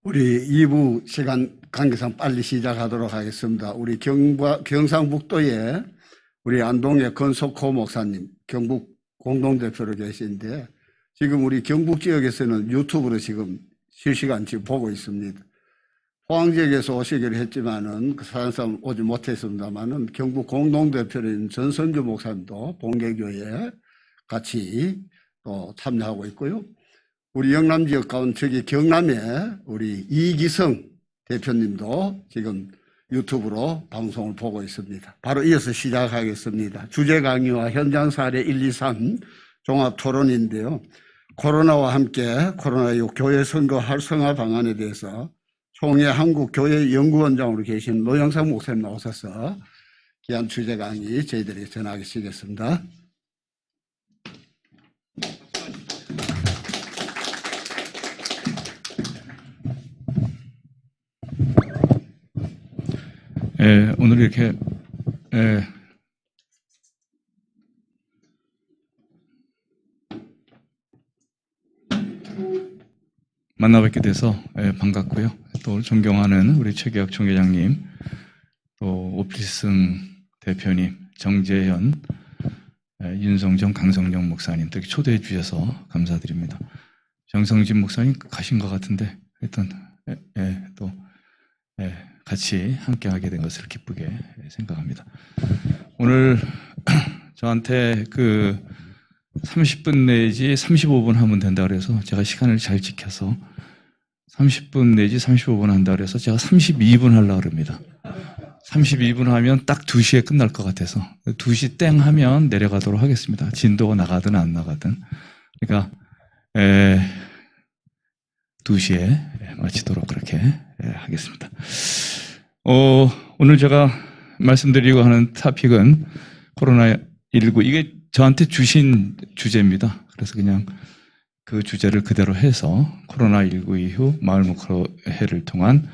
우리 2부 시간 관계상 빨리 시작하도록 하겠습니다. 우리 경상북도에 우리 안동의 건석호 목사님, 경북 공동대표로 계신데 지금 우리 경북 지역에서는 유튜브로 지금 실시간 지금 보고 있습니다. 포항 지역에서 오시기로 했지만은 그 사람 오지 못했습니다만은 경북 공동대표인 전선주 목사님도 본계교회에 같이 또 참여하고 있고요. 우리 영남 지역 가운데 저기 경남에 우리 이기성 대표님도 지금 유튜브로 방송을 보고 있습니다. 바로 이어서 시작하겠습니다. 주제 강의와 현장 사례 1, 2, 3 종합 토론인데요. 코로나와 함께 코로나19 교회 선거 활성화 방안에 대해서 총회 한국교회연구원장으로 계신 노영상 목사님 나오셔서 귀한 주제 강의 저희들이 전하시겠습니다. 오늘 이렇게 만나뵙게 돼서 반갑고요. 또 존경하는 우리 최기학 총회장님, 또 오필승 대표님, 정재현, 윤성정, 강성령 목사님 또 이렇게 초대해 주셔서 감사드립니다. 정성진 목사님 가신 것 같은데 일단 또 같이 함께하게 된 것을 기쁘게 생각합니다. 오늘 저한테 30분 내지 35분 하면 된다 그래서 제가 시간을 잘 지켜서 30분 내지 35분 한다 그래서 제가 32분 하려고 합니다. 32분 하면 딱 2시에 끝날 것 같아서 2시 땡 하면 내려가도록 하겠습니다. 진도가 나가든 안 나가든. 그러니까 2시에 마치도록 그렇게 하겠습니다. 오늘 제가 말씀드리고 하는 토픽은 코로나19. 이게 저한테 주신 주제입니다. 그래서 그냥 그 주제를 그대로 해서 코로나19 이후 마을목회를 통한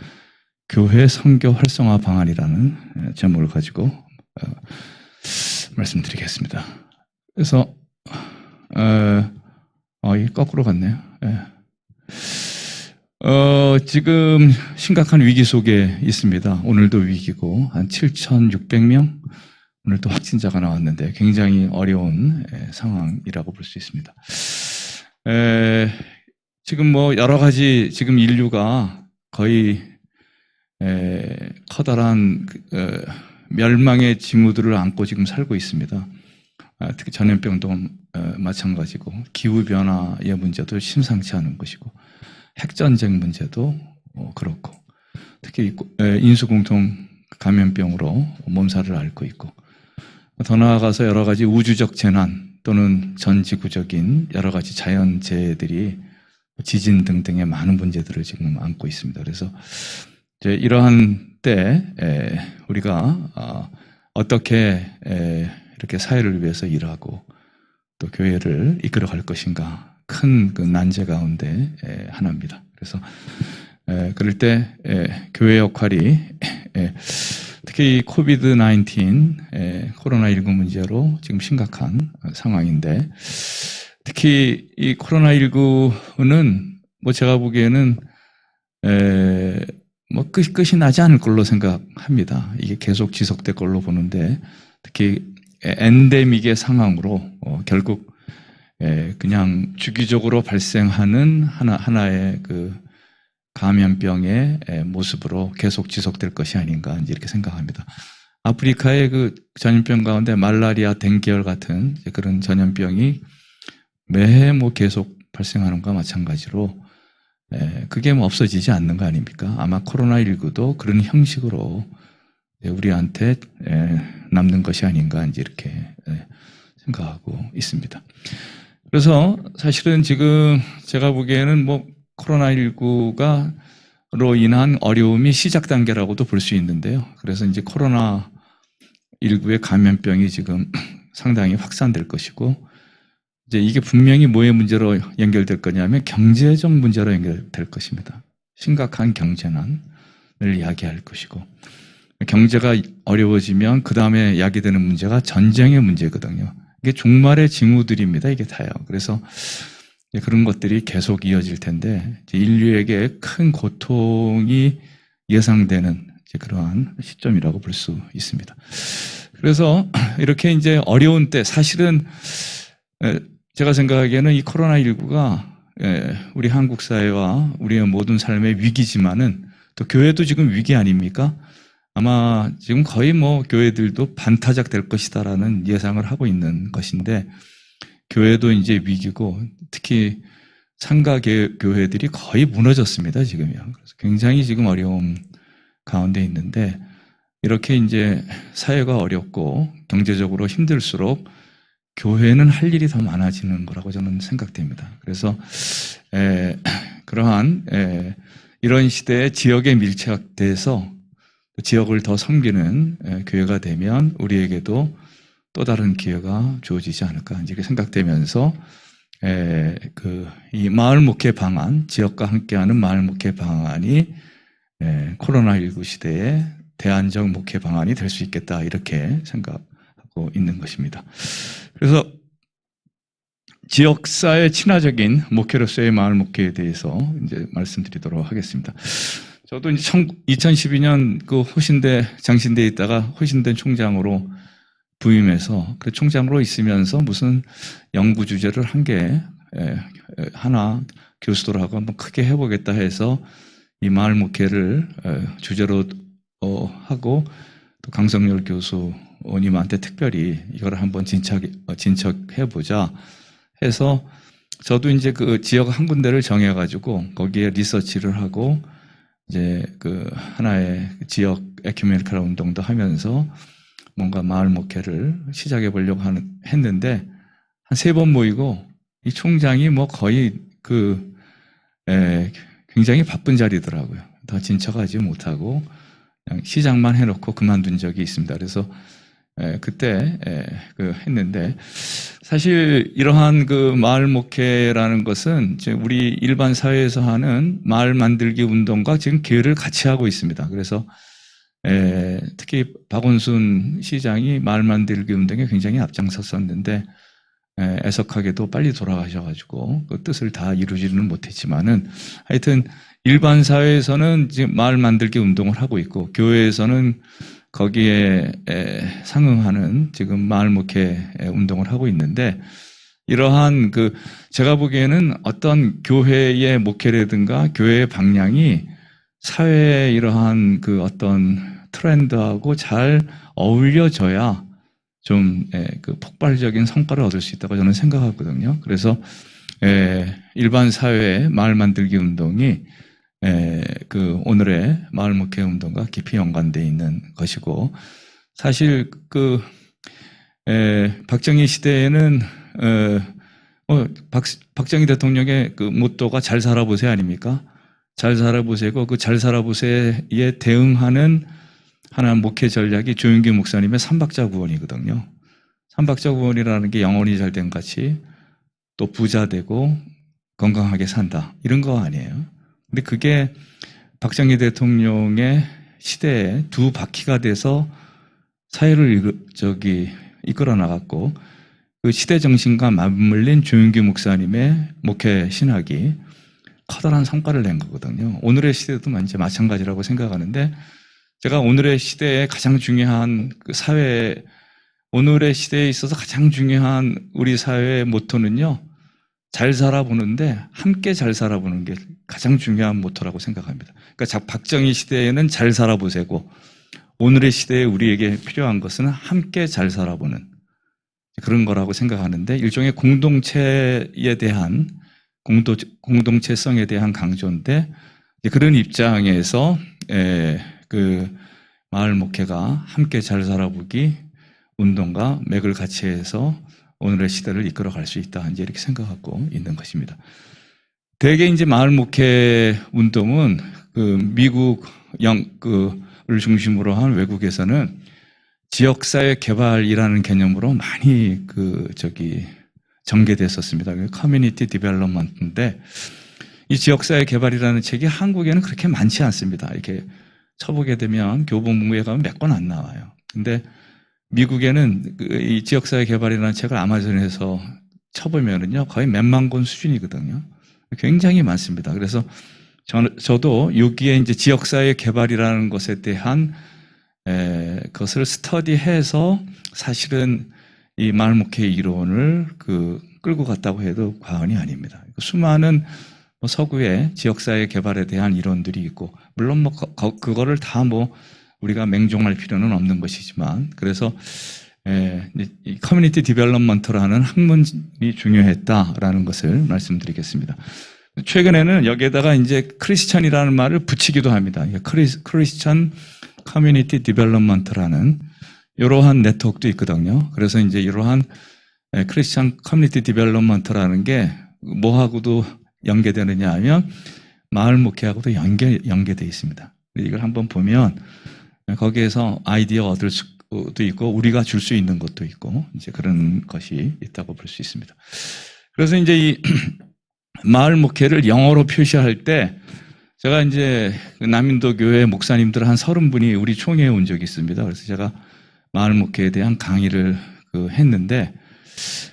교회 선교 활성화 방안이라는 제목을 가지고 말씀드리겠습니다. 그래서 이게 거꾸로 갔네요. 지금 심각한 위기 속에 있습니다. 오늘도 위기고 한 7,600명 오늘 또 확진자가 나왔는데 굉장히 어려운 상황이라고 볼 수 있습니다. 지금 여러 가지 지금 인류가 거의 커다란 멸망의 징후들을 안고 지금 살고 있습니다. 특히 전염병도 마찬가지고 기후변화의 문제도 심상치 않은 것이고 핵전쟁 문제도 그렇고 특히 인수공통 감염병으로 몸살을 앓고 있고 더 나아가서 여러 가지 우주적 재난 또는 전지구적인 여러 가지 자연재해들이 지진 등등의 많은 문제들을 지금 안고 있습니다. 그래서 이제 이러한 때 우리가 어떻게 이렇게 사회를 위해서 일하고 또 교회를 이끌어갈 것인가 큰 그 난제 가운데 하나입니다. 그래서 그럴 때 교회 역할이 특히 코비드-19 코로나19 문제로 지금 심각한 상황인데 특히 이 코로나19는 제가 보기에는 끝이 나지 않을 걸로 생각합니다. 이게 계속 지속될 걸로 보는데 특히 엔데믹의 상황으로 결국 그냥 주기적으로 발생하는 하나의 그 감염병의 모습으로 계속 지속될 것이 아닌가 이렇게 생각합니다. 아프리카의 그 전염병 가운데 말라리아, 댕기열 같은 그런 전염병이 매해 계속 발생하는 것과 마찬가지로 그게 없어지지 않는 거 아닙니까? 아마 코로나19도 그런 형식으로 우리한테 남는 것이 아닌가 이렇게 생각하고 있습니다. 그래서 사실은 지금 제가 보기에는 코로나19로 인한 어려움이 시작 단계라고도 볼 수 있는데요. 그래서 이제 코로나19의 감염병이 지금 상당히 확산될 것이고 이제 이게 분명히 뭐의 문제로 연결될 거냐면 경제적 문제로 연결될 것입니다. 심각한 경제난을 야기할 것이고 경제가 어려워지면 그 다음에 야기되는 문제가 전쟁의 문제거든요. 이게 종말의 징후들입니다. 이게 다요. 그래서 그런 것들이 계속 이어질 텐데 이제 인류에게 큰 고통이 예상되는 이제 그러한 시점이라고 볼 수 있습니다. 그래서 이렇게 이제 어려운 때 사실은 제가 생각하기에는 이 코로나19가 우리 한국 사회와 우리의 모든 삶의 위기지만은 또 교회도 지금 위기 아닙니까? 아마 지금 거의 뭐 교회들도 반타작 될 것이다라는 예상을 하고 있는 것인데 교회도 이제 위기고 특히 상가 교회들이 거의 무너졌습니다, 지금요. 그래서 굉장히 지금 어려움 가운데 있는데 이렇게 이제 사회가 어렵고 경제적으로 힘들수록 교회는 할 일이 더 많아지는 거라고 저는 생각됩니다. 그래서 그러한 이런 시대에 지역에 밀착돼서 지역을 더 섬기는 교회가 되면 우리에게도 또 다른 기회가 주어지지 않을까 이렇게 생각되면서 이 마을 목회 방안, 지역과 함께하는 마을 목회 방안이 코로나19 시대에 대안적 목회 방안이 될 수 있겠다 이렇게 생각하고 있는 것입니다. 그래서 지역사회 친화적인 목회로서의 마을 목회에 대해서 이제 말씀드리도록 하겠습니다. 저도 이제 2012년 그 호신대 장신대에 있다가 호신대 총장으로 부임해서 그 총장으로 있으면서 무슨 연구 주제를 하나 교수들하고 한번 크게 해보겠다 해서 이 마을 목회를 주제로 하고 또 강성열 교수님한테 특별히 이걸 한번 진척해보자 해서 저도 이제 그 지역 한 군데를 정해가지고 거기에 리서치를 하고 이제 그 하나의 지역 에큐메니컬 운동도 하면서 뭔가 마을 목회를 시작해 보려고 했는데 한 3번 모이고 이 총장이 뭐 거의 굉장히 바쁜 자리더라고요. 더 진척하지 못하고 그냥 시작만 해놓고 그만둔 적이 있습니다. 그래서 그때 했는데 사실 이러한 그 마을 목회라는 것은 이제 우리 일반 사회에서 하는 마을 만들기 운동과 지금 계열을 같이 하고 있습니다. 그래서 특히 박원순 시장이 마을 만들기 운동에 굉장히 앞장섰었는데 애석하게도 빨리 돌아가셔가지고 그 뜻을 다 이루지는 못했지만은 하여튼 일반 사회에서는 지금 마을 만들기 운동을 하고 있고 교회에서는 거기에 상응하는 지금 마을 목회 운동을 하고 있는데 이러한 제가 보기에는 어떤 교회의 목회라든가 교회의 방향이 사회의 이러한 어떤 트렌드하고 잘 어울려져야 좀 폭발적인 성과를 얻을 수 있다고 저는 생각하거든요. 그래서 일반 사회의 마을 만들기 운동이 오늘의 마을 목회 운동과 깊이 연관되어 있는 것이고 사실 박정희 시대에는 박정희 대통령의 모토가 잘 살아보세요 아닙니까? 잘 살아보세요. 그 잘 살아보세요에 대응하는 하나의 목회 전략이 조윤기 목사님의 삼박자 구원이거든요. 삼박자 구원이라는 게 영혼이 잘된 같이 또 부자 되고 건강하게 산다. 이런 거 아니에요. 근데 그게 박정희 대통령의 시대에 두 바퀴가 돼서 사회를 이끌어 나갔고 그 시대 정신과 맞물린 조윤기 목사님의 목회 신학이 커다란 성과를 낸 거거든요. 오늘의 시대도 이제 마찬가지라고 생각하는데 제가 오늘의 시대에 가장 중요한 오늘의 시대에 있어서 가장 중요한 우리 사회의 모토는요. 잘 살아보는데 함께 잘 살아보는 게 가장 중요한 모토라고 생각합니다. 그러니까 박정희 시대에는 잘 살아보세고 오늘의 시대에 우리에게 필요한 것은 함께 잘 살아보는 그런 거라고 생각하는데 일종의 공동체에 대한 공동체성에 대한 강조인데 그런 입장에서 마을 목회가 함께 잘 살아보기 운동과 맥을 같이 해서 오늘의 시대를 이끌어갈 수 있다. 이제 이렇게 생각하고 있는 것입니다. 대개 이제 마을 목회 운동은 미국을 중심으로 한 외국에서는 지역사회 개발이라는 개념으로 많이 전개됐었습니다. 커뮤니티 디벨롭먼트인데 이 지역사회 개발이라는 책이 한국에는 그렇게 많지 않습니다. 이렇게 쳐보게 되면 교보문고에 가면 몇 권 안 나와요. 근데 미국에는 이 지역사회 개발이라는 책을 아마존에서 쳐보면은요, 거의 몇만 권 수준이거든요. 굉장히 많습니다. 그래서 저도 여기에 이제 지역사회 개발이라는 것에 대한 그것을 스터디해서 사실은 이 마을목회 이론을 끌고 갔다고 해도 과언이 아닙니다. 수많은 뭐 서구의 지역사회 개발에 대한 이론들이 있고, 물론 뭐 그거를 다 뭐 우리가 맹종할 필요는 없는 것이지만, 그래서 이 커뮤니티 디벨롭먼트라는 학문이 중요했다라는 것을 말씀드리겠습니다. 최근에는 여기에다가 이제 크리스천이라는 말을 붙이기도 합니다. 크리스천 커뮤니티 디벨롭먼트라는 이러한 네트워크도 있거든요. 그래서 이제 이러한 크리스천 커뮤니티 디벨롭먼트라는 게 뭐하고도 연계되느냐 하면 마을 목회하고도 연계되어 있습니다. 이걸 한번 보면 거기에서 아이디어 얻을 수도 있고 우리가 줄 수 있는 것도 있고 이제 그런 것이 있다고 볼 수 있습니다. 그래서 이제 이 마을 목회를 영어로 표시할 때 제가 이제 남인도 교회 목사님들 한 30분이 우리 총회에 온 적이 있습니다. 그래서 제가 마을 목회에 대한 강의를 했는데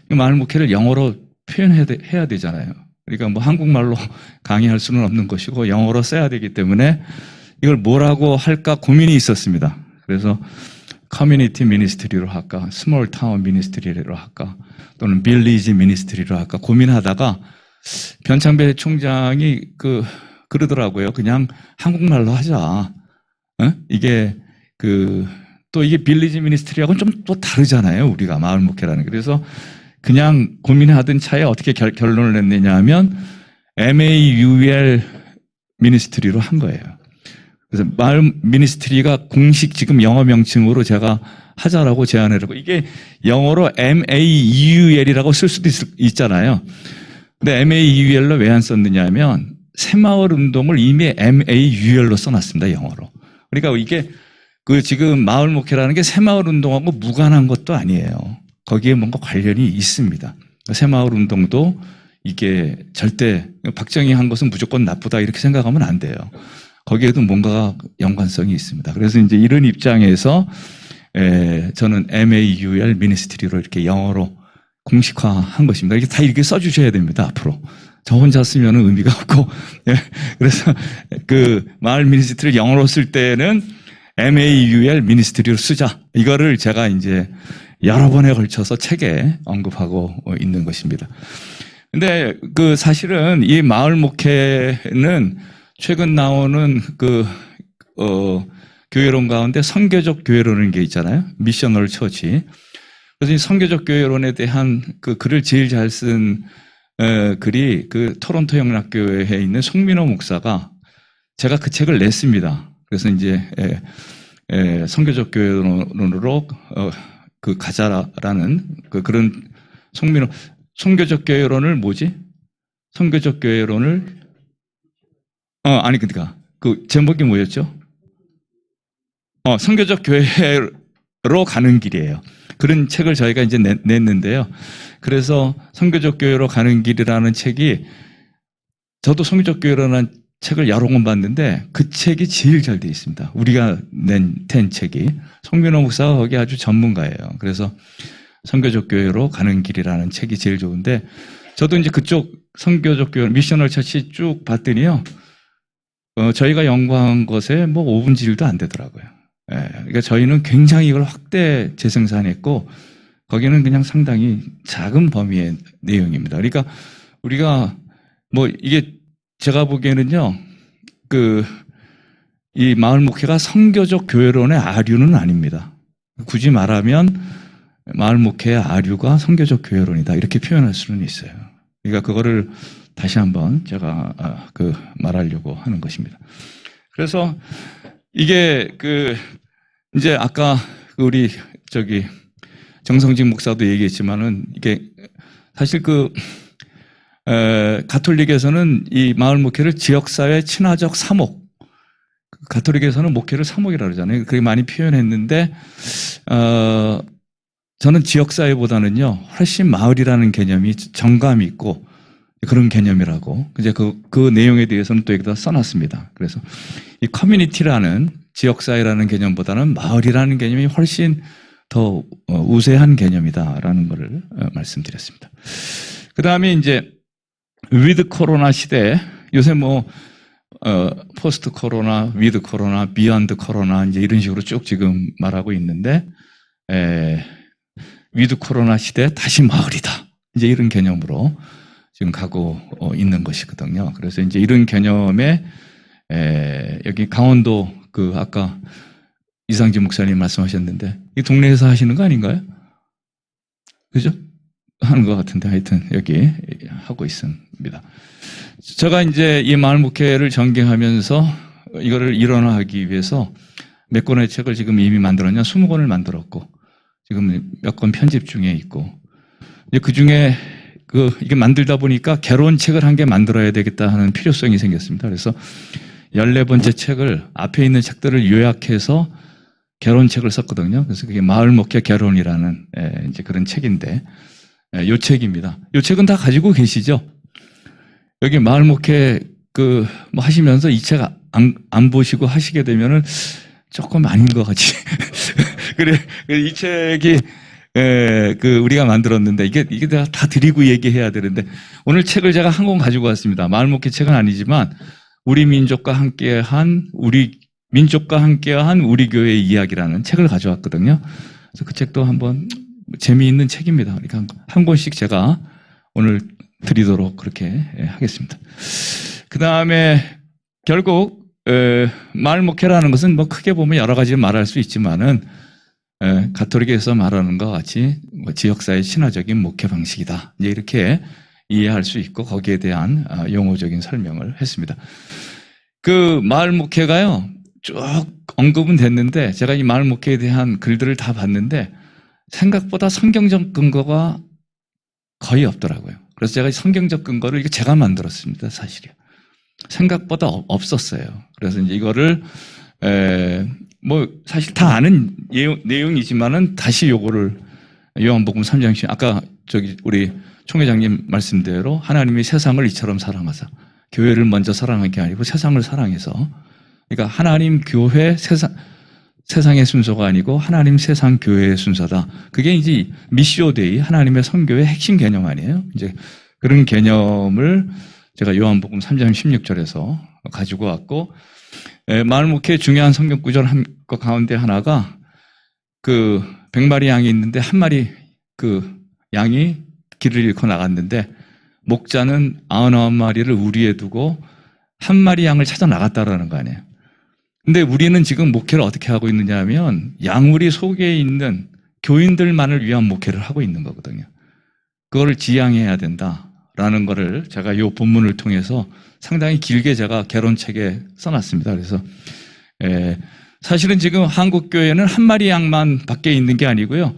마을 목회를 영어로 표현해야 되잖아요. 그러니까 뭐 한국말로 강의할 수는 없는 것이고 영어로 써야 되기 때문에 이걸 뭐라고 할까 고민이 있었습니다. 그래서 커뮤니티 미니스트리로 할까, 스몰 타운 미니스트리로 할까, 또는 빌리지 미니스트리로 할까 고민하다가 변창배 총장이 그러더라고요. 그냥 한국말로 하자. 이게 또 이게 빌리지 미니스트리하고는 좀 또 다르잖아요. 우리가 마을 목회라는 게. 그래서 그냥 고민하던 차에 어떻게 결론을 냈느냐 하면 MAUL 미니스트리로 한 거예요. 그래서 마을 미니스트리가 공식 지금 영어 명칭으로 제가 하자라고 제안을 하고 이게 영어로 MAUL이라고 쓸 수도 있잖아요. 근데 MAUL로 왜 안 썼느냐 하면 새마을 운동을 이미 MAUL로 써놨습니다. 영어로. 그러니까 이게 지금 마을 목회라는 게 새마을 운동하고 무관한 것도 아니에요. 거기에 뭔가 관련이 있습니다. 새마을 운동도 이게 절대 박정희 한 것은 무조건 나쁘다 이렇게 생각하면 안 돼요. 거기에도 뭔가 연관성이 있습니다. 그래서 이제 이런 입장에서 저는 MAUL 미니스트리로 이렇게 영어로 공식화한 것입니다. 이게 다 이렇게 써주셔야 됩니다. 앞으로. 저 혼자 쓰면 의미가 없고. 그래서 마을 미니스트리를 영어로 쓸 때는 MAUL 미니스트리로 쓰자. 이거를 제가 이제 여러 번에 걸쳐서 책에 언급하고 있는 것입니다. 근데 사실은 이 마을 목회는 최근 나오는 교회론 가운데 선교적 교회론이라는 게 있잖아요. 미셔널 처치. 그래서 이 선교적 교회론에 대한 글을 제일 잘 쓴 글이 토론토 영락교회에 있는 송민호 목사가 제가 그 책을 냈습니다. 그래서 이제 선교적 교회론으로 가자라는 그런 선교적 교회론을 뭐지? 선교적 교회론을 아니 그러니까 제목이 뭐였죠? 선교적 교회로 가는 길이에요. 그런 책을 저희가 이제 냈는데요. 그래서 선교적 교회로 가는 길이라는 책이 저도 선교적 교회라는 책을 여러 권 봤는데 그 책이 제일 잘 돼 있습니다. 우리가 낸 책이. 송민호 목사가 거기 아주 전문가예요. 그래서 선교적 교회로 가는 길이라는 책이 제일 좋은데 저도 이제 그쪽 선교적 교회 미셔널 처치 쭉 봤더니요. 저희가 연구한 것에 뭐 5분 의 1도 안 되더라고요. 그러니까 저희는 굉장히 이걸 확대 재생산했고 거기는 그냥 상당히 작은 범위의 내용입니다. 그러니까 우리가 뭐 이게 제가 보기에는요, 이 마을 목회가 선교적 교회론의 아류는 아닙니다. 굳이 말하면 마을 목회의 아류가 선교적 교회론이다. 이렇게 표현할 수는 있어요. 그러니까 그거를 다시 한번 제가 말하려고 하는 것입니다. 그래서 이게 이제 아까 우리 정성진 목사도 얘기했지만은 이게 사실 가톨릭에서는 이 마을 목회를 지역사회 친화적 사목, 가톨릭에서는 목회를 사목이라고 그러잖아요. 그렇게 많이 표현했는데, 저는 지역사회보다는요, 훨씬 마을이라는 개념이 정감 있고 그런 개념이라고, 이제 그 내용에 대해서는 또 여기다 써놨습니다. 그래서 이 커뮤니티라는 지역사회라는 개념보다는 마을이라는 개념이 훨씬 더 우세한 개념이다라는 것을 말씀드렸습니다. 그 다음에 이제 위드 코로나 시대, 요새 뭐 포스트 코로나, 위드 코로나, 비욘드 코로나 이제 이런 식으로 쭉 지금 말하고 있는데 위드 코로나 시대 다시 마을이다. 이제 이런 개념으로 지금 가고 있는 것이거든요. 그래서 이제 이런 개념에 여기 강원도 그 아까 이상진 목사님 말씀하셨는데 이 동네에서 하시는 거 아닌가요? 그죠? 하는 것 같은데 하여튼 여기 하고 있습니다. 제가 이제 이 마을 목회를 전개하면서 이거를 일원화하기 위해서 몇 권의 책을 지금 이미 만들었냐? 20권을 만들었고 지금 몇 권 편집 중에 있고 그 중에 이게 만들다 보니까 개론 책을 한 개 만들어야 되겠다 하는 필요성이 생겼습니다. 그래서 14번째 책을 앞에 있는 책들을 요약해서 개론책을 썼거든요. 그래서 그게 마을 목회 개론이라는 이제 그런 책인데 요 책입니다. 요 책은 다 가지고 계시죠? 여기 마을 목회 뭐 하시면서 이 책 안 보시고 하시게 되면은 조금 아닌 것 같이. 그래, 이 책이 우리가 만들었는데 이게 다 드리고 얘기해야 되는데 오늘 책을 제가 한 권 가지고 왔습니다. 마을 목회 책은 아니지만 우리 민족과 함께한 우리 교회의 이야기라는 책을 가져왔거든요. 그래서 그 책도 한번 재미있는 책입니다. 그러니까 한 권씩 제가 오늘 드리도록 그렇게 하겠습니다. 그 다음에 결국 마을 목회라는 것은 뭐 크게 보면 여러 가지 말할 수 있지만은 가톨릭에서 말하는 것 같이 뭐 지역사회 친화적인 목회 방식이다. 이제 이렇게 이해할 수 있고 거기에 대한 용어적인 설명을 했습니다. 그 마을 목회가요 쭉 언급은 됐는데 제가 이 마을 목회에 대한 글들을 다 봤는데 생각보다 성경적 근거가 거의 없더라고요. 그래서 제가 성경적 근거를 이거 제가 만들었습니다, 사실이요. 생각보다 없었어요. 그래서 이제 이거를 뭐 사실 다 아는 내용이지만은 다시 요거를 요한복음 3장 10 아까 우리 총회장님 말씀대로 하나님이 세상을 이처럼 사랑하사 교회를 먼저 사랑한 게 아니고 세상을 사랑해서 그러니까 하나님 교회 세상의 순서가 아니고 하나님 세상 교회의 순서다. 그게 이제 미시오 데이 하나님의 선교의 핵심 개념 아니에요? 이제 그런 개념을 제가 요한복음 3장 16절에서 가지고 왔고 마을 목회의 중요한 성경 구절 것 가운데 하나가 100마리 양이 있는데 한 마리 양이 길을 잃고 나갔는데 목자는 99마리를 우리에 두고 한 마리 양을 찾아 나갔다라는 거 아니에요. 근데 우리는 지금 목회를 어떻게 하고 있느냐 하면 양우리 속에 있는 교인들만을 위한 목회를 하고 있는 거거든요. 그거를 지향해야 된다라는 거를 제가 이 본문을 통해서 상당히 길게 제가 개론책에 써놨습니다. 그래서 사실은 지금 한국 교회는 한 마리 양만 밖에 있는 게 아니고요.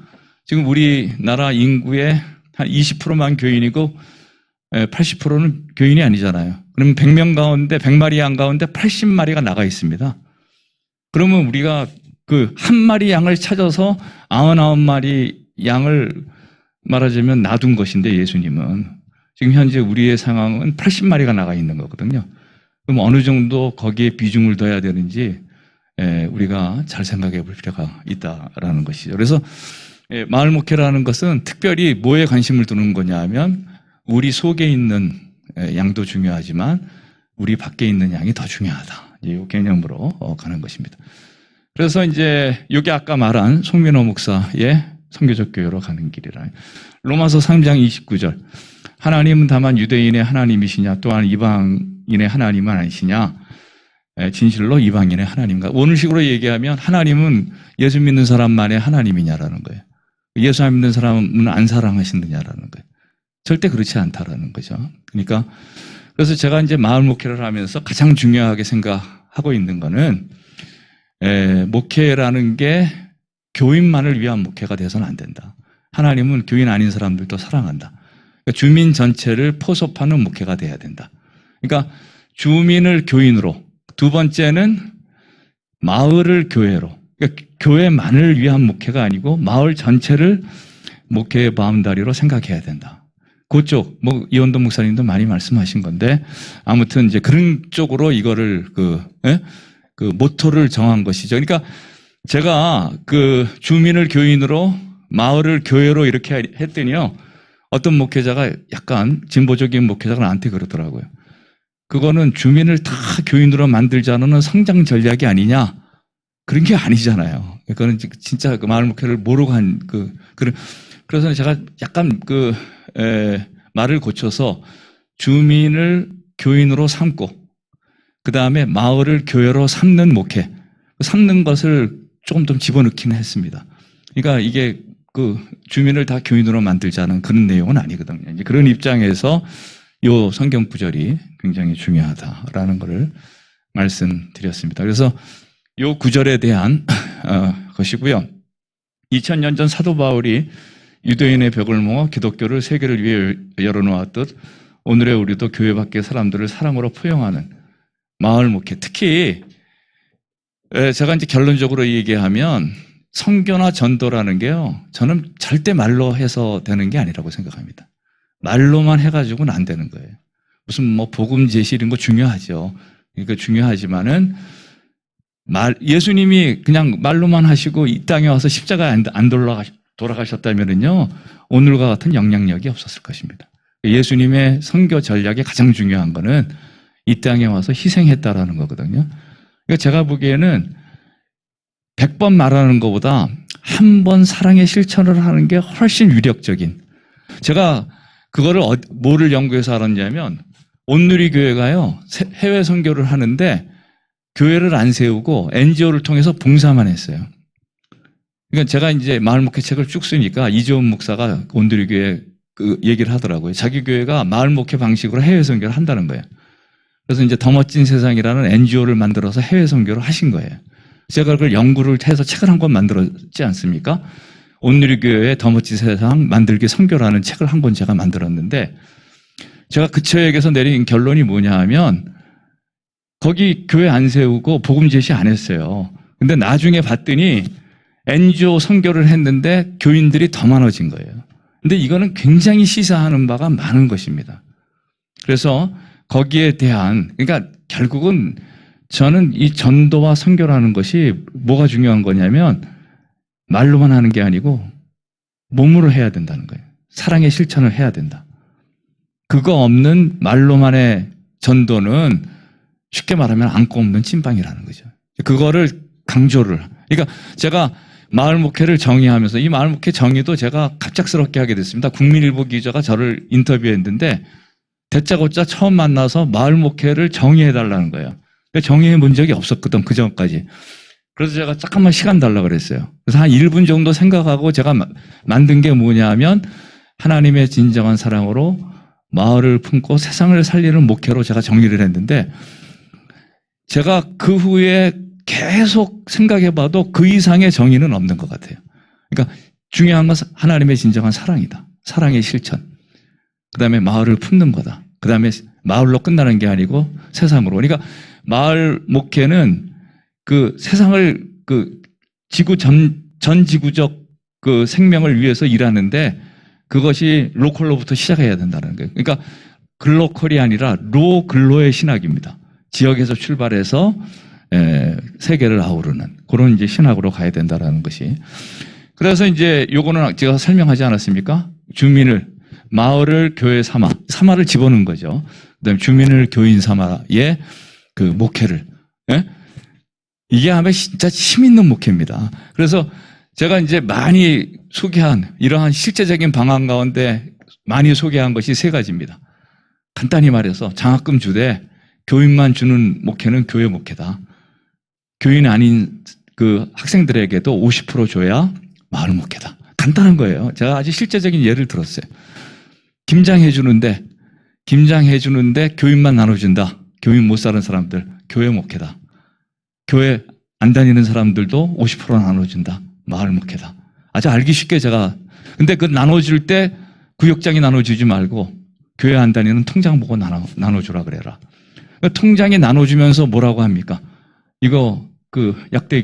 지금 우리나라 인구의 한 20%만 교인이고 80%는 교인이 아니잖아요. 그러면 100명 가운데 100마리 양 가운데 80마리가 나가 있습니다. 그러면 우리가 한 마리 양을 찾아서 99마리 양을 말하자면 놔둔 것인데 예수님은 지금 현재 우리의 상황은 80마리가 나가 있는 거거든요. 그럼 어느 정도 거기에 비중을 둬야 되는지 우리가 잘 생각해 볼 필요가 있다라는 것이죠. 그래서 마을 목회라는 것은 특별히 뭐에 관심을 두는 거냐 하면 우리 속에 있는 양도 중요하지만 우리 밖에 있는 양이 더 중요하다. 이 개념으로 가는 것입니다. 그래서 이제 여기 아까 말한 송민호 목사의 선교적 교회로 가는 길이라. 로마서 3장 29절. 하나님은 다만 유대인의 하나님이시냐 또한 이방인의 하나님은 아니시냐. 진실로 이방인의 하나님과. 오늘 식으로 얘기하면 하나님은 예수 믿는 사람만의 하나님이냐라는 거예요. 예수 안 믿는 사람은 안 사랑하시느냐라는 거예요. 절대 그렇지 않다라는 거죠. 그러니까 그래서 제가 이제 마을 목회를 하면서 가장 중요하게 생각하고 있는 거는 목회라는 게 교인만을 위한 목회가 돼서는 안 된다. 하나님은 교인 아닌 사람들도 사랑한다. 그러니까 주민 전체를 포섭하는 목회가 돼야 된다. 그러니까 주민을 교인으로, 두 번째는 마을을 교회로, 그러니까 교회만을 위한 목회가 아니고 마을 전체를 목회의 바운다리로 생각해야 된다. 그쪽, 이원도 목사님도 많이 말씀하신 건데, 아무튼 이제 그런 쪽으로 이거를 모토를 정한 것이죠. 그러니까 제가 그 주민을 교인으로 마을을 교회로 이렇게 했더니요. 어떤 목회자가 약간 진보적인 목회자가 나한테 그러더라고요. 그거는 주민을 다 교인으로 만들자는 성장 전략이 아니냐? 그런 게 아니잖아요. 그거는 진짜 그 마을 목회를 모르고 한 그래서 제가 약간 말을 고쳐서 주민을 교인으로 삼고 그 다음에 마을을 교회로 삼는 목회, 삼는 것을 조금 좀 집어넣기는 했습니다. 그러니까 이게 그 주민을 다 교인으로 만들자는 그런 내용은 아니거든요. 이제 그런 입장에서 요 성경 구절이 굉장히 중요하다라는 것을 말씀드렸습니다. 그래서 요 구절에 대한 것이고요. 2000년 전 사도 바울이 유대인의 벽을 모아 기독교를 세계를 위해 열어놓았듯 오늘의 우리도 교회 밖의 사람들을 사랑으로 포용하는 마을 목회, 특히 제가 이제 결론적으로 얘기하면 선교나 전도라는 게요, 저는 절대 말로 해서 되는 게 아니라고 생각합니다. 말로만 해가지고는 안 되는 거예요. 무슨 뭐 복음 제시 이런 거 중요하죠. 그러니까 중요하지만은 예수님이 그냥 말로만 하시고 이 땅에 와서 십자가에 안 돌아가셨다면은요, 오늘과 같은 영향력이 없었을 것입니다. 예수님의 선교 전략의 가장 중요한 거는 이 땅에 와서 희생했다라는 거거든요. 그러니까 제가 보기에는 100번 말하는 것보다 한 번 사랑의 실천을 하는 게 훨씬 위력적인. 제가 그거를 뭐를 연구해서 알았냐면 온누리교회가요, 해외 선교를 하는데 교회를 안 세우고 NGO를 통해서 봉사만 했어요. 그러니까 제가 이제 마을 목회 책을 쭉 쓰니까 이재원 목사가 온누리교회 그 얘기를 하더라고요. 자기 교회가 마을 목회 방식으로 해외 선교를 한다는 거예요. 그래서 이제 더 멋진 세상이라는 NGO를 만들어서 해외 선교를 하신 거예요. 제가 그걸 연구를 해서 책을 한 권 만들었지 않습니까? 온누리교회의 더 멋진 세상 만들기 선교라는 책을 한 권 제가 만들었는데, 제가 그 책에서 내린 결론이 뭐냐 하면 거기 교회 안 세우고 복음 제시 안 했어요. 근데 나중에 봤더니 NGO 선교를 했는데 교인들이 더 많아진 거예요. 근데 이거는 굉장히 시사하는 바가 많은 것입니다. 그래서 거기에 대한, 그러니까 결국은 저는 이 전도와 선교라는 것이 뭐가 중요한 거냐면 말로만 하는 게 아니고 몸으로 해야 된다는 거예요. 사랑의 실천을 해야 된다. 그거 없는 말로만의 전도는 쉽게 말하면 안고 없는 찐빵이라는 거죠. 그거를 강조를. 그러니까 제가 마을 목회를 정의하면서 이 마을 목회 정의도 제가 갑작스럽게 하게 됐습니다. 국민일보 기자가 저를 인터뷰했는데 대짜고짜 처음 만나서 마을 목회를 정의해달라는 거예요. 정의해 본 적이 없었거든, 그 전까지. 그래서 제가 잠깐만 시간 달라고 그랬어요. 그래서 한 1분 정도 생각하고 제가 만든 게 뭐냐 하면 하나님의 진정한 사랑으로 마을을 품고 세상을 살리는 목회로 제가 정의를 했는데, 제가 그 후에 계속 생각해 봐도 그 이상의 정의는 없는 것 같아요. 그러니까 중요한 것은 하나님의 진정한 사랑이다. 사랑의 실천. 그 다음에 마을을 품는 거다. 그 다음에 마을로 끝나는 게 아니고 세상으로. 그러니까 마을 목회는 그 세상을 그 지구 전 지구적 그 생명을 위해서 일하는데 그것이 로컬로부터 시작해야 된다는 거예요. 그러니까 글로컬이 아니라 로글로의 신학입니다. 지역에서 출발해서 세계를 아우르는 그런 이제 신학으로 가야 된다라는 것이. 그래서 이제 요거는 제가 설명하지 않았습니까? 주민을 마을을 교회 삼아를 집어넣은 거죠. 그다음에 주민을 교인 삼아의 그 목회를. 예? 이게 아마 진짜 힘 있는 목회입니다. 그래서 제가 이제 많이 소개한 이러한 실제적인 방안 가운데 많이 소개한 것이 3가지입니다. 간단히 말해서 장학금 주되 교인만 주는 목회는 교회 목회다. 교인 아닌 그 학생들에게도 50% 줘야 마을 목회다. 간단한 거예요. 제가 아주 실제적인 예를 들었어요. 김장해 주는데 교인만 나눠준다. 교인 못 사는 사람들 교회 목회다. 교회 안 다니는 사람들도 50% 나눠준다. 마을 목회다. 아주 알기 쉽게 제가. 근데 그 나눠줄 때 구역장이 나눠주지 말고 교회 안 다니는 통장 보고 나눠주라 그래라. 통장이 나눠주면서 뭐라고 합니까? 이거 그 약대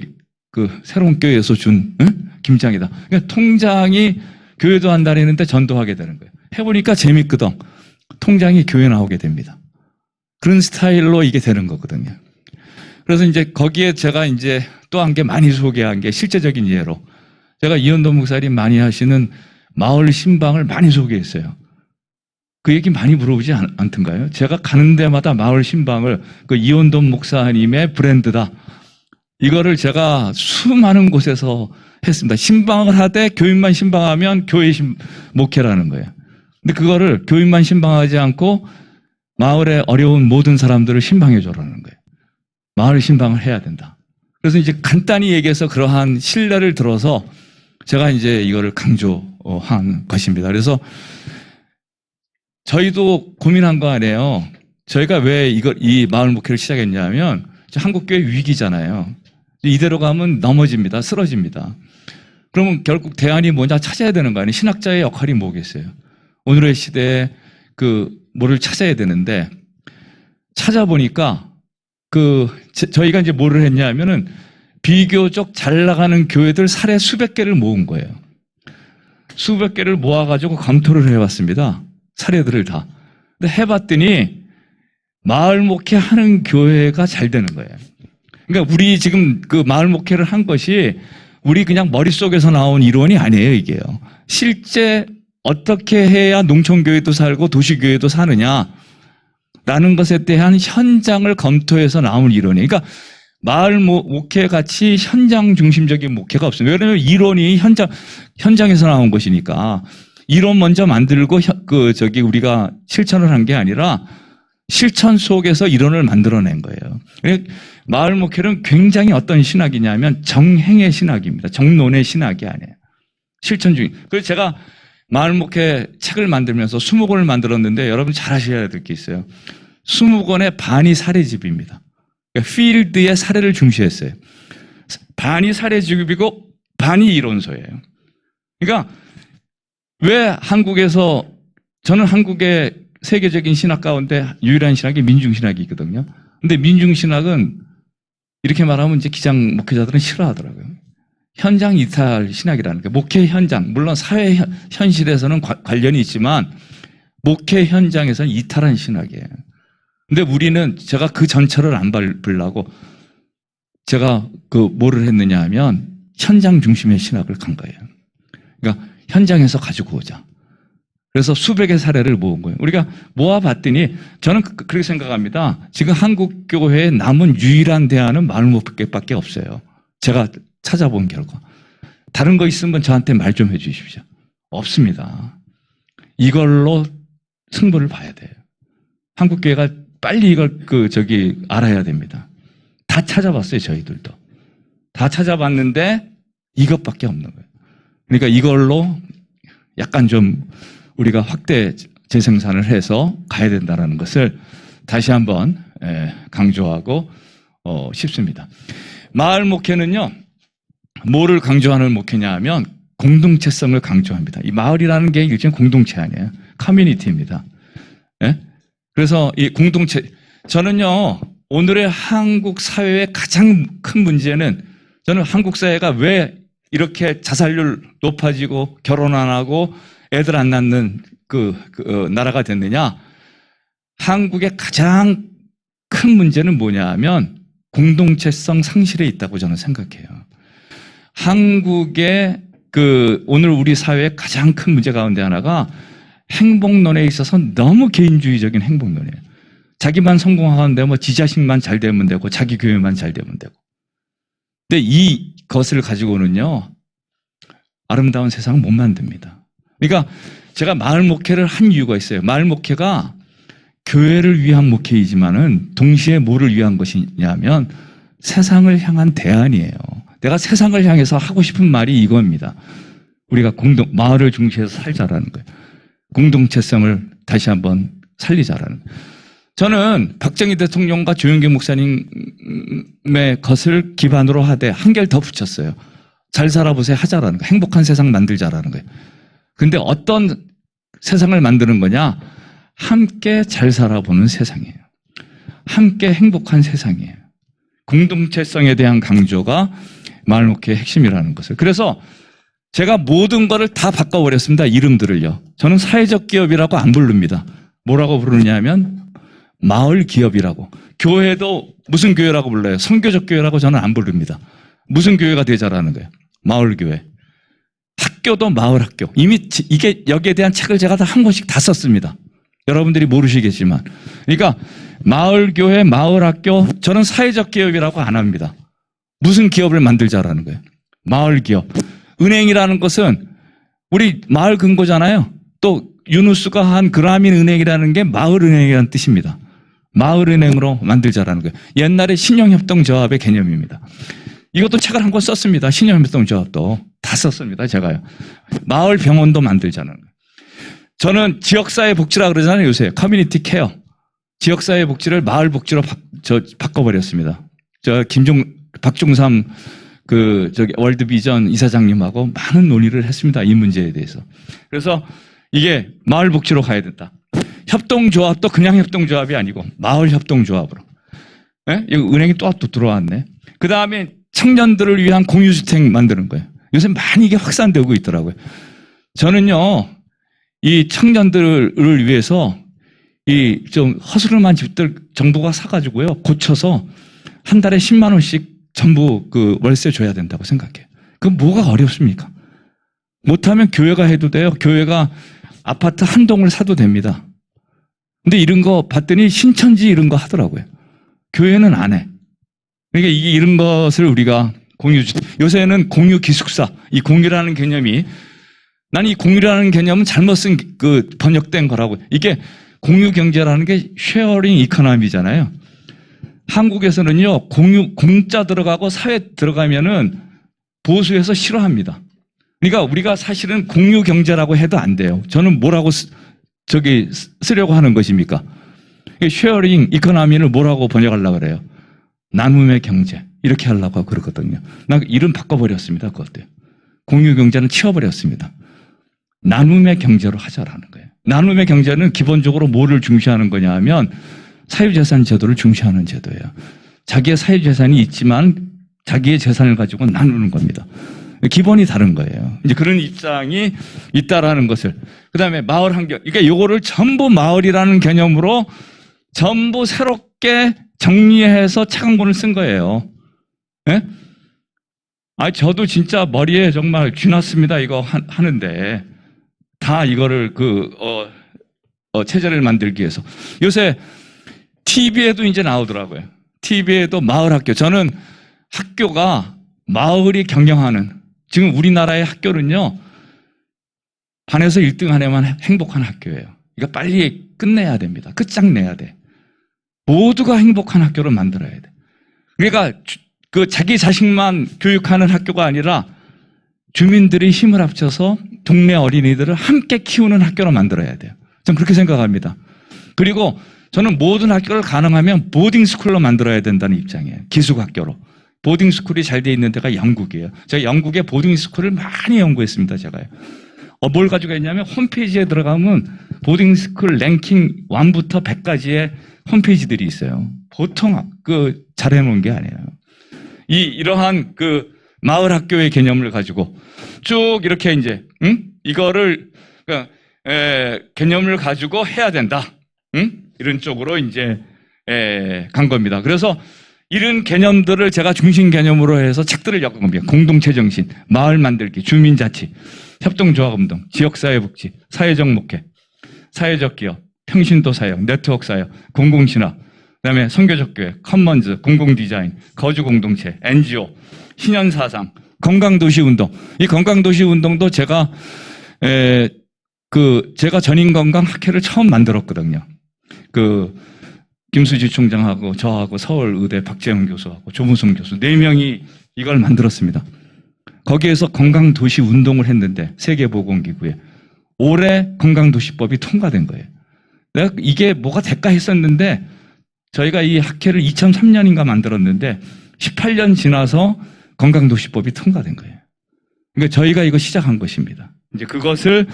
그 새로운 교회에서 준 김장이다. 그러니까 통장이 교회도 안 다니는데 전도하게 되는 거예요. 해보니까 재밌거든. 통장이 교회 나오게 됩니다. 그런 스타일로 이게 되는 거거든요. 그래서 이제 거기에 제가 이제 또 한 게 많이 소개한 게 실제적인 예로 제가 이현도 목사님 많이 하시는 마을 신방을 많이 소개했어요. 그 얘기 많이 물어보지 않던가요? 제가 가는 데마다 마을 신방을 그 이현도 목사님의 브랜드다. 이거를 제가 수많은 곳에서 했습니다. 신방을 하되 교인만 신방하면 교회 목회라는 거예요. 근데 그거를 교인만 신방하지 않고 마을에 어려운 모든 사람들을 신방해 줘라는 거예요. 마을 신방을 해야 된다. 그래서 이제 간단히 얘기해서 그러한 신뢰를 들어서 제가 이제 이거를 강조한 것입니다. 그래서 저희도 고민한 거 아니에요. 저희가 왜 이 마을 목회를 시작했냐면 한국교회 위기잖아요. 이대로 가면 넘어집니다. 쓰러집니다. 그러면 결국 대안이 뭐냐 찾아야 되는 거 아니에요. 신학자의 역할이 뭐겠어요. 오늘의 시대에 뭐를 찾아야 되는데 찾아보니까 저희가 이제 뭐를 했냐면은 비교적 잘 나가는 교회들 사례 수백 개를 모은 거예요. 수백 개를 모아가지고 검토를 해봤습니다. 사례들을 다. 근데 해봤더니 마을 목회 하는 교회가 잘 되는 거예요. 그러니까 우리 지금 그 마을 목회를 한 것이 우리 그냥 머릿속에서 나온 이론이 아니에요, 이게요. 실제 어떻게 해야 농촌교회도 살고 도시교회도 사느냐 라는 것에 대한 현장을 검토해서 나온 이론이에요. 그러니까 마을 목회 같이 현장 중심적인 목회가 없습니다. 왜냐하면 이론이 현장에서 나온 것이니까 이론 먼저 만들고 우리가 실천을 한 게 아니라 실천 속에서 이론을 만들어낸 거예요. 마을 목회는 굉장히 어떤 신학이냐면 정행의 신학입니다. 정론의 신학이 아니에요. 실천 중인. 그래서 제가 마을 목회 책을 만들면서 20권을 만들었는데 여러분 잘 아셔야 될 게 있어요. 20권의 반이 사례집입니다. 그러니까 필드의 사례를 중시했어요. 반이 사례집이고 반이 이론서예요. 그러니까 왜 저는 한국의 세계적인 신학 가운데 유일한 신학이 민중신학이거든요. 근데 민중신학은 이렇게 말하면 이제 기장 목회자들은 싫어하더라고요. 현장 이탈 신학이라는 게 목회 현장, 물론 사회 현실에서는 관련이 있지만 목회 현장에서는 이탈한 신학이에요. 근데 우리는 제가 그 전철을 안 밟으려고 제가 뭐를 했느냐 하면 현장 중심의 신학을 간 거예요. 그러니까 현장에서 가지고 오자. 그래서 수백의 사례를 모은 거예요. 우리가 모아봤더니 저는 그렇게 생각합니다. 지금 한국 교회에 남은 유일한 대안은 마을 목회밖에 없어요. 제가 찾아본 결과. 다른 거 있으면 저한테 말 좀 해주십시오. 없습니다. 이걸로 승부를 봐야 돼요. 한국 교회가 빨리 이걸 알아야 됩니다. 다 찾아봤어요, 저희들도. 다 찾아봤는데 이것밖에 없는 거예요. 그러니까 이걸로 약간 좀 우리가 확대 재생산을 해서 가야 된다는 것을 다시 한번 강조하고 싶습니다. 마을 목회는요, 뭐를 강조하는 목회냐 하면 공동체성을 강조합니다. 이 마을이라는 게 일종의 공동체 아니에요. 커뮤니티입니다. 예? 그래서 이 공동체, 저는요, 오늘의 한국 사회의 가장 큰 문제는 저는 한국 사회가 왜 이렇게 자살률 높아지고 결혼 안 하고 애들 안 낳는 나라가 됐느냐? 한국의 가장 큰 문제는 뭐냐 하면 공동체성 상실에 있다고 저는 생각해요. 한국의 오늘 우리 사회의 가장 큰 문제 가운데 하나가 행복론에 있어서 너무 개인주의적인 행복론이에요. 자기만 성공하는데 지 자식만 잘 되면 되고 자기 교회만 잘 되면 되고. 근데 이것을 가지고는요, 아름다운 세상을 못 만듭니다. 그러니까 제가 마을 목회를 한 이유가 있어요. 마을 목회가 교회를 위한 목회이지만은 동시에 뭐를 위한 것이냐면 세상을 향한 대안이에요. 내가 세상을 향해서 하고 싶은 말이 이겁니다. 우리가 마을을 중시해서 살자라는 거예요. 공동체성을 다시 한번 살리자라는 거예요. 저는 박정희 대통령과 조영기 목사님의 것을 기반으로 하되 한 개를 더 붙였어요. 잘 살아보세요 하자라는 거예요. 행복한 세상 만들자라는 거예요. 근데 어떤 세상을 만드는 거냐? 함께 잘 살아보는 세상이에요. 함께 행복한 세상이에요. 공동체성에 대한 강조가 마을 목회의 핵심이라는 것을. 그래서 제가 모든 거를 다 바꿔버렸습니다. 이름들을요. 저는 사회적 기업이라고 안 부릅니다. 뭐라고 부르냐 하면 마을 기업이라고. 교회도 무슨 교회라고 불러요? 선교적 교회라고 저는 안 부릅니다. 무슨 교회가 되자라는 거예요? 마을 교회. 학교도 마을 학교. 이미 이게 여기에 대한 책을 제가 다 한 권씩 다 썼습니다. 여러분들이 모르시겠지만. 그러니까 마을 교회, 마을 학교, 저는 사회적 기업이라고 안 합니다. 무슨 기업을 만들자라는 거예요? 마을 기업. 은행이라는 것은 우리 마을 근거잖아요. 또 유누스가 한 그라민 은행이라는 게 마을 은행이라는 뜻입니다. 마을 은행으로 만들자라는 거예요. 옛날에 신용협동조합의 개념입니다. 이것도 책을 한 권 썼습니다. 신용협동조합도 다 썼습니다. 제가요. 마을 병원도 만들자는 거예요. 저는 지역사회 복지라 그러잖아요. 요새 커뮤니티 케어. 지역사회 복지를 마을 복지로 바꿔버렸습니다. 박종삼 월드비전 이사장님하고 많은 논의를 했습니다. 이 문제에 대해서. 그래서 이게 마을 복지로 가야 된다. 협동조합도 그냥 협동조합이 아니고 마을 협동조합으로. 예? 이거 은행이 또 들어왔네. 그 다음에 청년들을 위한 공유주택 만드는 거예요. 요새 많이 이게 확산되고 있더라고요. 저는요, 이 청년들을 위해서 이 좀 허스름한 집들 정부가 사가지고요, 고쳐서 한 달에 10만 원씩 전부 그 월세 줘야 된다고 생각해요. 그럼 뭐가 어렵습니까? 못하면 교회가 해도 돼요. 교회가 아파트 한 동을 사도 됩니다. 근데 이런 거 봤더니 신천지 이런 거 하더라고요. 교회는 안 해. 그러니까 이런 것을 우리가 요새는 공유 기숙사, 이 공유라는 개념이, 난 이 공유라는 개념은 잘못 쓴 번역된 거라고. 이게 공유 경제라는 게 쉐어링 이코노미잖아요. 한국에서는요, 공짜 들어가고 사회 들어가면은 보수해서 싫어합니다. 그러니까 우리가 사실은 공유 경제라고 해도 안 돼요. 저는 뭐라고 쓰려고 하는 것입니까? 쉐어링 이코노미를 뭐라고 번역하려고 그래요? 나눔의 경제. 이렇게 하려고 하고 그러거든요. 난 이름 바꿔버렸습니다. 그것도요. 공유 경제는 치워버렸습니다. 나눔의 경제로 하자라는 거예요. 나눔의 경제는 기본적으로 뭐를 중시하는 거냐 하면 사유재산 제도를 중시하는 제도예요. 자기의 사유재산이 있지만 자기의 재산을 가지고 나누는 겁니다. 기본이 다른 거예요. 이제 그런 입장이 있다라는 것을. 그 다음에 마을 환경. 그러니까 요거를 전부 마을이라는 개념으로 전부 새롭게 정리해서 책 한 권을 쓴 거예요. 예? 저도 진짜 머리에 정말 쥐났습니다. 이거 하는데. 다 이거를 체제를 만들기 위해서. 요새 TV에도 이제 나오더라고요. TV에도 마을 학교. 저는 학교가 마을이 경영하는, 지금 우리나라의 학교는요, 반에서 1등 하려면 행복한 학교예요. 이거 빨리 끝내야 됩니다. 끝장내야 돼. 모두가 행복한 학교를 만들어야 돼. 그러니까 자기 자식만 교육하는 학교가 아니라 주민들이 힘을 합쳐서 동네 어린이들을 함께 키우는 학교로 만들어야 돼요. 저는 그렇게 생각합니다. 그리고 저는 모든 학교를 가능하면 보딩스쿨로 만들어야 된다는 입장이에요. 기숙학교로. 보딩스쿨이 잘 돼 있는 데가 영국이에요. 제가 영국의 보딩스쿨을 많이 연구했습니다. 제가요. 뭘 가지고 했냐면 홈페이지에 들어가면 보딩스쿨 랭킹 1부터 100까지의 홈페이지들이 있어요. 보통 잘 해놓은 게 아니에요. 이러한 마을 학교의 개념을 가지고 쭉 이렇게 이제 이거를 개념을 가지고 해야 된다. 이런 쪽으로 이제 간 겁니다. 그래서 이런 개념들을 제가 중심 개념으로 해서 책들을 엮은 겁니다. 공동체 정신, 마을 만들기, 주민자치, 협동조합운동, 지역사회복지, 사회적 목회, 사회적 기업, 평신도 사역, 네트워크 사역, 공공신학, 그다음에 선교적 교회, 커먼즈, 공공디자인, 거주공동체, NGO, 신현사상, 건강도시운동. 이 건강도시운동도 제가 전인건강 학회를 처음 만들었거든요. 김수지 총장하고 저하고 서울의대 박재영 교수하고 조무성 교수 4명이 이걸 만들었습니다. 거기에서 건강도시운동을 했는데 세계보건기구에 올해 건강도시법이 통과된 거예요. 내가 이게 뭐가 될까 했었는데 저희가 이 학회를 2003년인가 만들었는데 18년 지나서 건강도시법이 통과된 거예요. 그러니까 저희가 이거 시작한 것입니다. 이제 그것을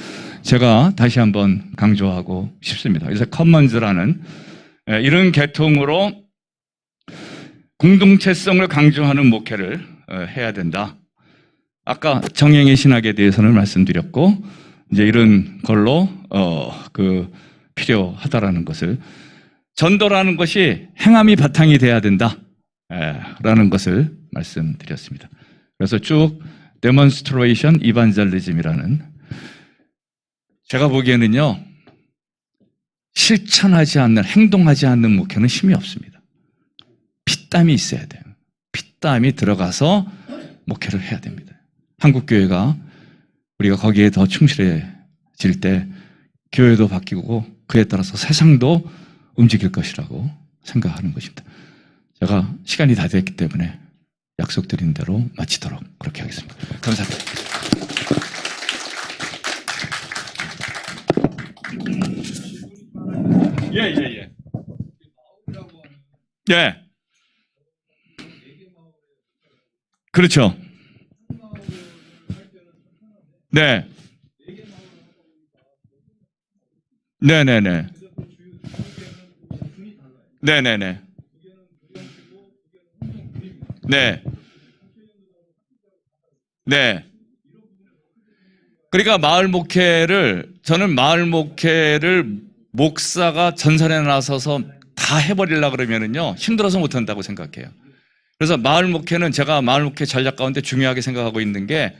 제가 다시 한번 강조하고 싶습니다. 그래서 커먼즈라는 이런 계통으로 공동체성을 강조하는 목회를 해야 된다. 아까 정행의 신학에 대해서는 말씀드렸고 이제 이런 걸로 필요하다라는 것을 전도라는 것이 행함이 바탕이 돼야 된다. 라는 것을 말씀드렸습니다. 그래서 쭉 데몬스트레이션 이반젤리즘이라는, 제가 보기에는요, 실천하지 않는, 행동하지 않는 목회는 힘이 없습니다. 피땀이 있어야 돼요. 피땀이 들어가서 목회를 해야 됩니다. 한국교회가 우리가 거기에 더 충실해질 때 교회도 바뀌고 그에 따라서 세상도 움직일 것이라고 생각하는 것입니다. 제가 시간이 다 됐기 때문에 약속드린 대로 마치도록 그렇게 하겠습니다. 감사합니다. 예. 예. 그렇죠. 네. 네네네. 네네네. 네. 네. 그러니까 저는 마을 목회를 목사가 전선에 나서서 다 해버리려고 그러면은요, 힘들어서 못한다고 생각해요. 그래서 마을 목회는, 제가 마을 목회 전략 가운데 중요하게 생각하고 있는 게,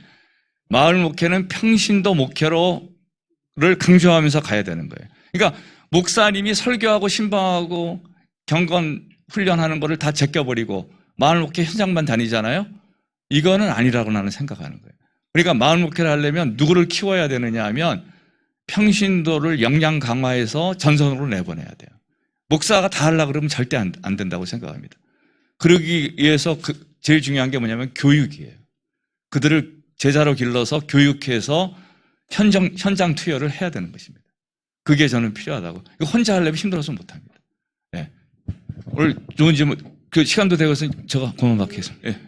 마을 목회는 평신도 목회를 강조하면서 가야 되는 거예요. 그러니까 목사님이 설교하고 신방하고 경건 훈련하는 거를 다 제껴버리고 마을 목회 현장만 다니잖아요. 이거는 아니라고 나는 생각하는 거예요. 그러니까 마을 목회를 하려면 누구를 키워야 되느냐 하면 평신도를 역량 강화해서 전선으로 내보내야 돼요. 목사가 다 하려고 그러면 절대 안 된다고 생각합니다. 그러기 위해서 제일 중요한 게 뭐냐면 교육이에요. 그들을 제자로 길러서 교육해서 현장 투여를 해야 되는 것입니다. 그게 저는 필요하다고. 혼자 하려면 힘들어서 못합니다. 네. 오늘 좋은 질문, 그 시간도 되어서 제가 고만 받겠습니다. 네.